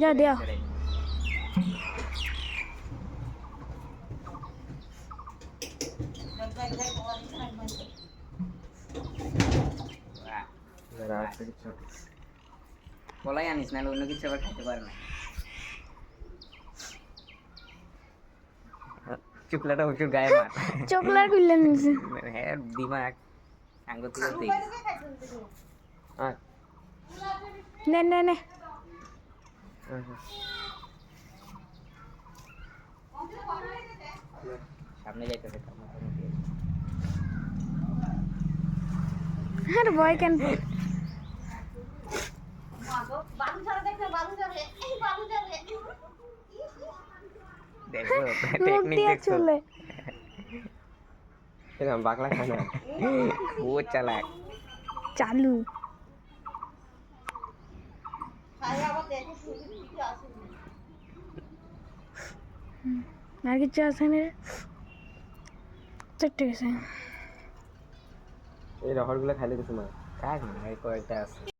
যা দেও বলাই আনিস না অন্য কিছু আবার খাইতে পারে না চুকলাটা উচুর গায়ে মার চকলার গুলা নিছে হ্যাঁ দিমাগ আঙ্গুর তুলতে নে নে নে সামনে যাইতেছে আর ভয় কেন দেখো মুখ টেকনিক দিয়ে দেখছো চলে এরকম বাকলা খানা ও চালাক চালু আর কিছু আছে না ঠিক আছে এই রহরগুলো খাইলে কিছু না কাজ নেই কয়েকটা আছে